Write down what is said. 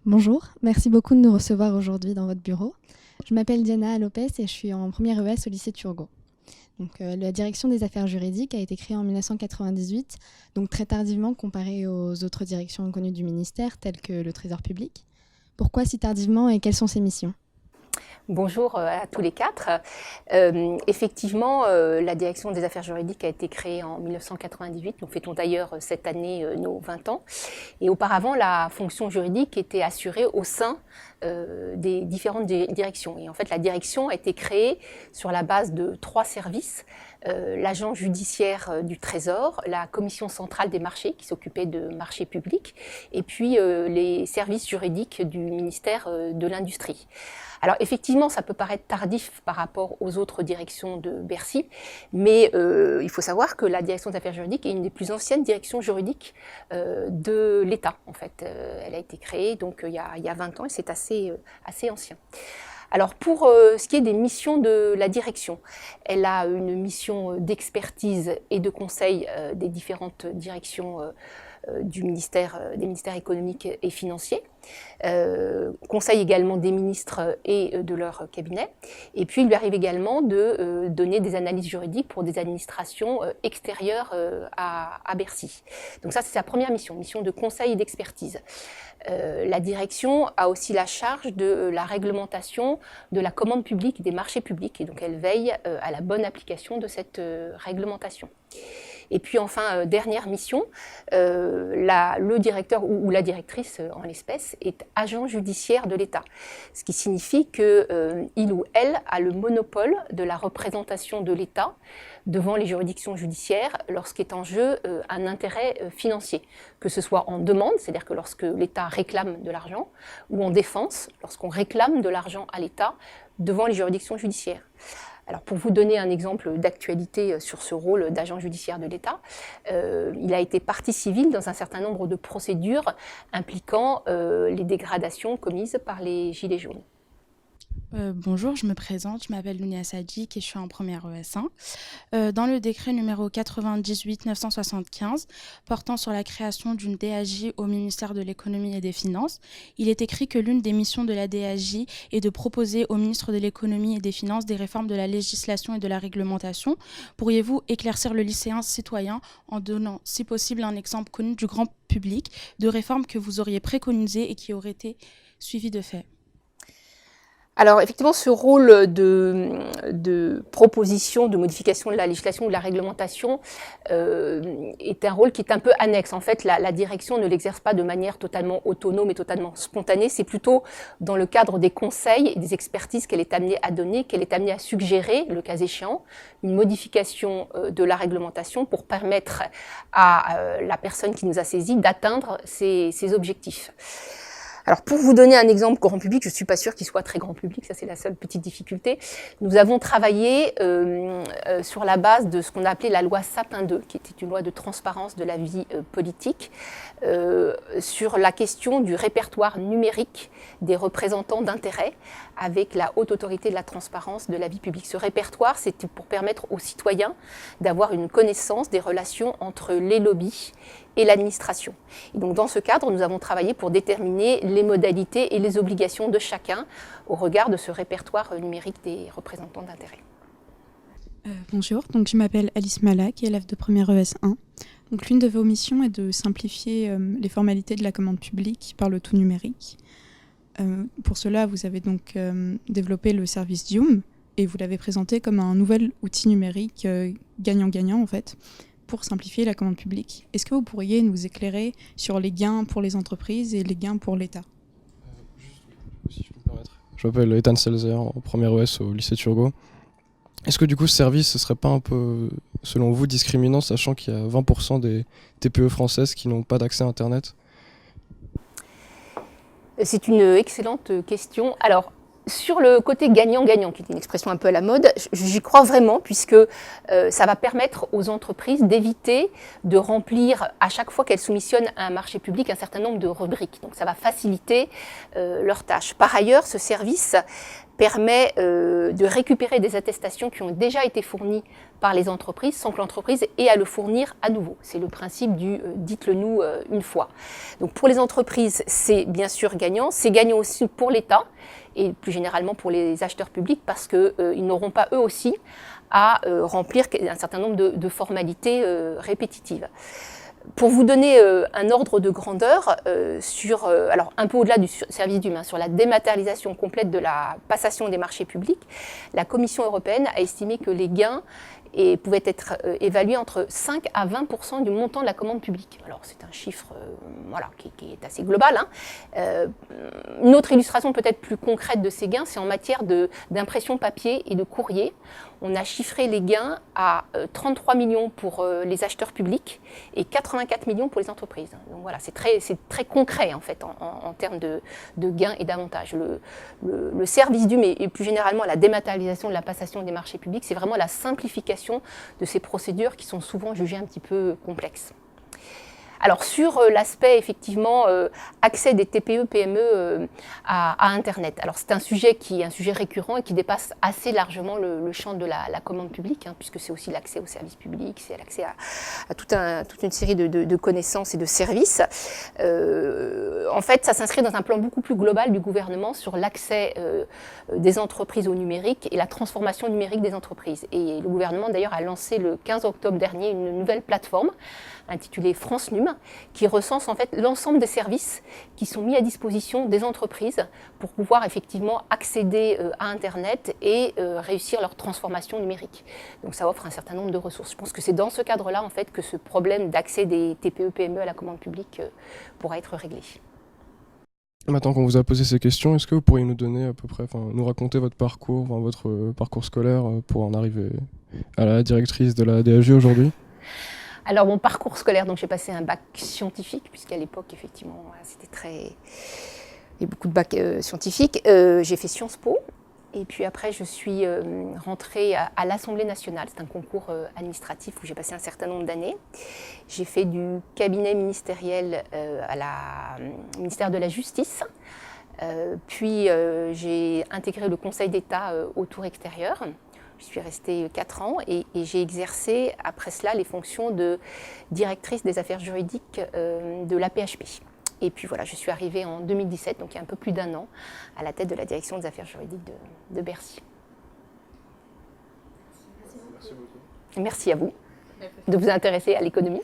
Bonjour, merci beaucoup de nous recevoir aujourd'hui dans votre bureau. Je m'appelle Diana Lopez et je suis en première ES au lycée Turgot. La direction des affaires juridiques a été créée en 1998, donc très tardivement comparée aux autres directions connues du ministère, telles que le Trésor public. Pourquoi si tardivement et quelles sont ses missions ? Bonjour à tous les quatre. Effectivement, la direction des affaires juridiques a été créée en 1998. Nous fêtons d'ailleurs cette année nos 20 ans. Et auparavant, la fonction juridique était assurée au sein des différentes directions. Et en fait, la direction a été créée sur la base de 3 services. L'agent judiciaire du Trésor, la commission centrale des marchés qui s'occupait de marchés publics, et puis les services juridiques du ministère de l'Industrie. Alors effectivement, ça peut paraître tardif par rapport aux autres directions de Bercy, mais il faut savoir que la direction des affaires juridiques est une des plus anciennes directions juridiques de l'État. En fait, elle a été créée donc il y a 20 ans et c'est assez ancien. Alors pour ce qui est des missions de la direction, elle a une mission d'expertise et de conseil des différentes directions des ministères économiques et financiers, conseil également des ministres et de leur cabinet. Et puis il lui arrive également de donner des analyses juridiques pour des administrations extérieures à Bercy. Donc ça, c'est sa première mission, mission de conseil et d'expertise. La direction a aussi la charge de la réglementation de la commande publique et des marchés publics, et donc elle veille à la bonne application de cette réglementation. Et puis enfin, dernière mission, le directeur ou la directrice en l'espèce est agent judiciaire de l'État, ce qui signifie qu'il ou elle a le monopole de la représentation de l'État devant les juridictions judiciaires lorsqu'est en jeu un intérêt financier, que ce soit en demande, c'est-à-dire que lorsque l'État réclame de l'argent, ou en défense, lorsqu'on réclame de l'argent à l'État devant les juridictions judiciaires. Alors pour vous donner un exemple d'actualité sur ce rôle d'agent judiciaire de l'État, il a été partie civile dans un certain nombre de procédures impliquant les dégradations commises par les Gilets jaunes. Bonjour, je me présente, je m'appelle Lounia Sadik et je suis en première ES1. Dans le décret numéro 98-975 portant sur la création d'une DAJ au ministère de l'économie et des finances, il est écrit que l'une des missions de la DAJ est de proposer au ministre de l'économie et des finances des réformes de la législation et de la réglementation. Pourriez-vous éclaircir le lycéen citoyen en donnant, si possible, un exemple connu du grand public de réformes que vous auriez préconisées et qui auraient été suivies de fait ? Alors effectivement, ce rôle de proposition, de modification de la législation ou de la réglementation est un rôle qui est un peu annexe. En fait, la direction ne l'exerce pas de manière totalement autonome et totalement spontanée. C'est plutôt dans le cadre des conseils et des expertises qu'elle est amenée à donner, qu'elle est amenée à suggérer, le cas échéant, une modification de la réglementation pour permettre à la personne qui nous a saisis d'atteindre ses objectifs. Alors pour vous donner un exemple grand public, je ne suis pas sûre qu'il soit très grand public, ça c'est la seule petite difficulté. Nous avons travaillé sur la base de ce qu'on a appelé la loi Sapin II, qui était une loi de transparence de la vie politique, sur la question du répertoire numérique des représentants d'intérêts avec la haute autorité de la transparence de la vie publique. Ce répertoire, c'était pour permettre aux citoyens d'avoir une connaissance des relations entre les lobbies et l'administration. Et donc dans ce cadre, nous avons travaillé pour déterminer les modalités et les obligations de chacun au regard de ce répertoire numérique des représentants d'intérêt. Bonjour, donc je m'appelle Alice Malak, élève de première ES1. Donc l'une de vos missions est de simplifier les formalités de la commande publique par le tout numérique. Pour cela, vous avez donc développé le service Dium et vous l'avez présenté comme un nouvel outil numérique gagnant-gagnant en fait, pour simplifier la commande publique. Est-ce que vous pourriez nous éclairer sur les gains pour les entreprises et les gains pour l'État ? Si je peux me permettre. Je m'appelle Ethan Selzer, en première ES au lycée Turgot. Est-ce que du coup ce service, ce serait pas un peu, selon vous, discriminant, sachant qu'il y a 20% des TPE françaises qui n'ont pas d'accès à Internet ? C'est une excellente question. Alors, sur le côté gagnant-gagnant, qui est une expression un peu à la mode, j'y crois vraiment puisque ça va permettre aux entreprises d'éviter de remplir à chaque fois qu'elles soumissionnent à un marché public un certain nombre de rubriques. Donc ça va faciliter leurs tâches. Par ailleurs, ce service permet de récupérer des attestations qui ont déjà été fournies par les entreprises sans que l'entreprise ait à le fournir à nouveau. C'est le principe du dites-le nous une fois. Donc pour les entreprises, c'est bien sûr gagnant. C'est gagnant aussi pour l'État et plus généralement pour les acheteurs publics parce qu'ils n'auront pas eux aussi à remplir un certain nombre de formalités répétitives. Pour vous donner un ordre de grandeur alors un peu au-delà du service d'humain, sur la dématérialisation complète de la passation des marchés publics, la Commission européenne a estimé que les gains pouvaient être évalués entre 5 à 20% du montant de la commande publique. Alors c'est un chiffre qui est assez global. Une autre illustration peut-être plus concrète de ces gains, c'est en matière d'impression papier et de courrier. On a chiffré les gains à 33 millions pour les acheteurs publics et 84 millions pour les entreprises. Donc voilà, c'est très concret en fait en termes de gains et d'avantages. Le service d'humain et plus généralement la dématérialisation de la passation des marchés publics, c'est vraiment la simplification de ces procédures qui sont souvent jugées un petit peu complexes. Alors sur l'aspect effectivement accès des TPE-PME à Internet. Alors c'est un sujet qui est un sujet récurrent et qui dépasse assez largement le champ de la commande publique, puisque c'est aussi l'accès aux services publics, c'est l'accès à toute une série de connaissances et de services. En fait, ça s'inscrit dans un plan beaucoup plus global du gouvernement sur l'accès des entreprises au numérique et la transformation numérique des entreprises. Et le gouvernement d'ailleurs a lancé le 15 octobre dernier une nouvelle plateforme intitulée France Num, qui recense en fait l'ensemble des services qui sont mis à disposition des entreprises pour pouvoir effectivement accéder à Internet et réussir leur transformation numérique. Donc ça offre un certain nombre de ressources. Je pense que c'est dans ce cadre-là en fait que ce problème d'accès des TPE-PME à la commande publique pourra être réglé. Maintenant qu'on vous a posé ces questions, est-ce que vous pourriez nous donner à peu près, nous raconter votre parcours scolaire pour en arriver à la directrice de la DAG aujourd'hui ? Alors mon parcours scolaire, donc j'ai passé un bac scientifique, puisqu'à l'époque effectivement c'était il y a beaucoup de bacs scientifiques. J'ai fait Sciences Po, et puis après je suis rentrée à l'Assemblée nationale. C'est un concours administratif où j'ai passé un certain nombre d'années. J'ai fait du cabinet ministériel ministère de la Justice. Puis j'ai intégré le Conseil d'État au tour extérieur. Je suis restée 4 ans et j'ai exercé après cela les fonctions de directrice des affaires juridiques de l'AP-HP. Et puis voilà, je suis arrivée en 2017, donc il y a un peu plus d'1 an, à la tête de la direction des affaires juridiques de Bercy. Merci beaucoup. Merci à vous de vous intéresser à l'économie.